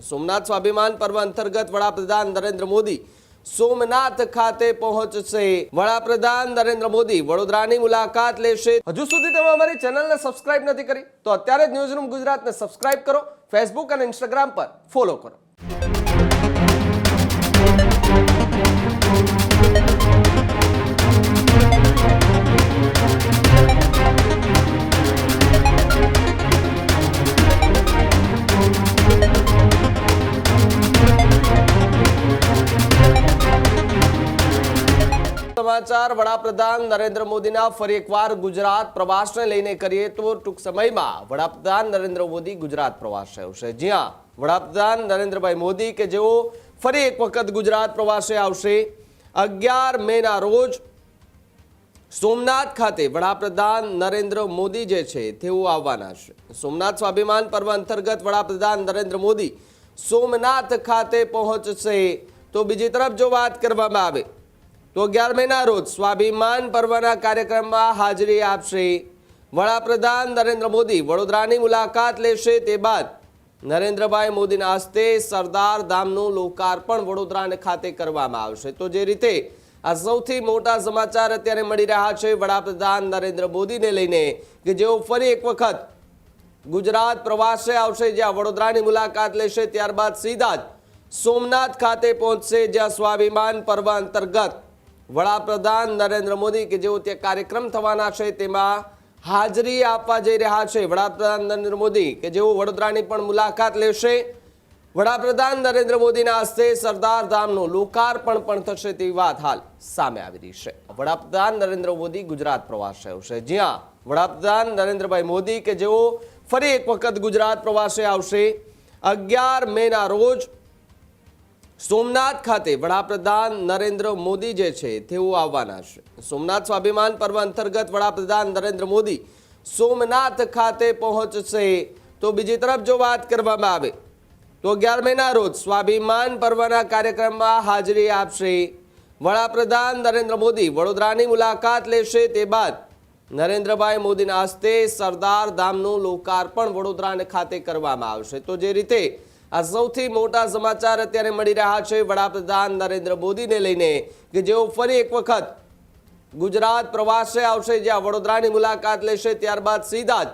સોમનાથ સ્વાભિમાન પર્વ અંતર્ગત વડાપ્રધાન નરેન્દ્ર મોદી સોમનાથ ખાતે પહોંચશે। વડાપ્રધાન નરેન્દ્ર મોદી વડોદરાની મુલાકાત લેશે। હજુ સુધી તમે અમારી ચેનલને સબસ્ક્રાઇબ નથી કરી તો અત્યારે જ ન્યૂઝરૂમ ગુજરાતને સબસ્ક્રાઇબ કરો, ફેસબુક અને ઇન્સ્ટાગ્રામ પર ફોલો કરો। समाचार वडाप्रधान नरेंद्र मोदीना फरी एकवार गुजरात प्रवासने लईने करीए तो टूंक समयमां वडाप्रधान नरेंद्र मोदी गुजरात प्रवासे आवशे। ज्यां वडाप्रधान नरेंद्रभाई मोदी के जेओ फरी एक वखत गुजरात प्रवासे आवशे। 11 मेना रोज सोमनाथ खाते वडाप्रधान नरेंद्र मोदी जे छे तेओ आववाना छे। सोमनाथ स्वाभिमान पर्व अंतर्गत वडाप्रधान नरेंद्र मोदी सोमनाथ खाते पहोंचशे। तो बीजी तरफ जो बात करवामां आवे तो 11 मेना रोज स्वाभिमान पर्वना कार्यक्रममां हाजरी आपशे। वडाप्रधान नरेंद्र मोदी वडोदरानी मुलाकात लेशे। ते बाद नरेंद्रभाई मोदीना हस्ते सरदार धामनुं लोकार्पण वडोदरा खाते करवामां आवशे। तो जे रीते आ सौथी मोटा समाचार अत्यारे मळी रह्या छे वडाप्रधान नरेंद्र मोदीने लईने के जेओ फरी एक वखत गुजरात प्रवासे आवशे, ज्यां वडोदरानी मुलाकात लेशे, त्यारबाद सीधा ज सोमनाथ खाते पहोंचशे, ज्यां स्वाभिमान पर्व अंतर्गत वडाप्रधान नरेंद्र मोदी के जेओ ते कार्यक्रम थवाना छे तेमां हाजरी आपवा जई रह्या छे। वडाप्रधान नरेंद्र मोदी के जेओ वडोदरानी पण मुलाकात लेशे। वडाप्रधान नरेंद्र मोदीना हस्ते सरदार धामनुं लोकार्पण पण थशे तेवी वात हाल सामे आवी रही छे। वडाप्रधान नरेंद्र मोदी गुजरात प्रवासे आवशे। ज्यां वडाप्रधान नरेंद्रभाई मोदी के जेओ फरी एक वखत गुजरात प्रवासे आवशे। 11 मेना रोज सोमनाथ खाते वडाप्रधान नरेंद्र मोदी जे छे तेओ आववाना छे। सोमनाथ स्वाभिमान पर्व अंतर्गत वडाप्रधान नरेंद्र मोदी सोमनाथ खाते पहोंचशे। तो बीजी तरफ जो बात करवामां आवे तो 11 मेना रोज स्वाभिमान पर्वना कार्यक्रममां हाजरी आपशे। वडाप्रधान नरेंद्र मोदी वडोदरानी मुलाकात लेशे। ते बाद नरेंद्रभाई मोदीना हस्ते सरदार धामनुं लोकार्पण वडोदरा खाते करवामां आवशे। तो जे रीते आ सौथी मोटा समाचार अत्यारे मळी रह्या छे वडाप्रधान नरेंद्र मोदीने लईने के जेओ फरी एक वखत गुजरात प्रवासे आवशे, ज्यां वडोदरानी मुलाकात लेशे, त्यारबाद सीधा ज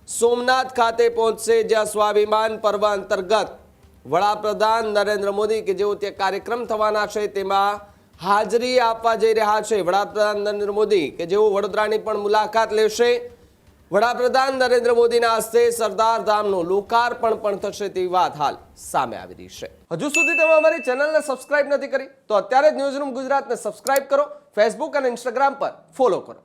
सोमनाथ खाते पहोंचशे, ज्यां स्वाभिमान पर्व अंतर्गत वडाप्रधान नरेंद्र मोदी के जेओ ते कार्यक्रम थवाना छे तेमां हाजरी आपवा जई रह्या छे। वडाप्रधान नरेंद्र मोदी के जेओ वडोदरानी पण मुलाकात लेशे। वडाप्रधान नरेंद्र मोदीना हस्ते सरदार धामनुं लोकार्पण पण थशे तेवी वात हाल सामे आवी रही छे। हजू सुधी तमे अमारी चेनलने सब्सक्राइब નથી કરી તો અત્યારે જ ન્યૂઝરૂમ ગુજરાતને સબસ્ક્રાઇબ કરો, ફેસબુક અને ઇન્સ્ટાગ્રામ પર ફોલો કરો।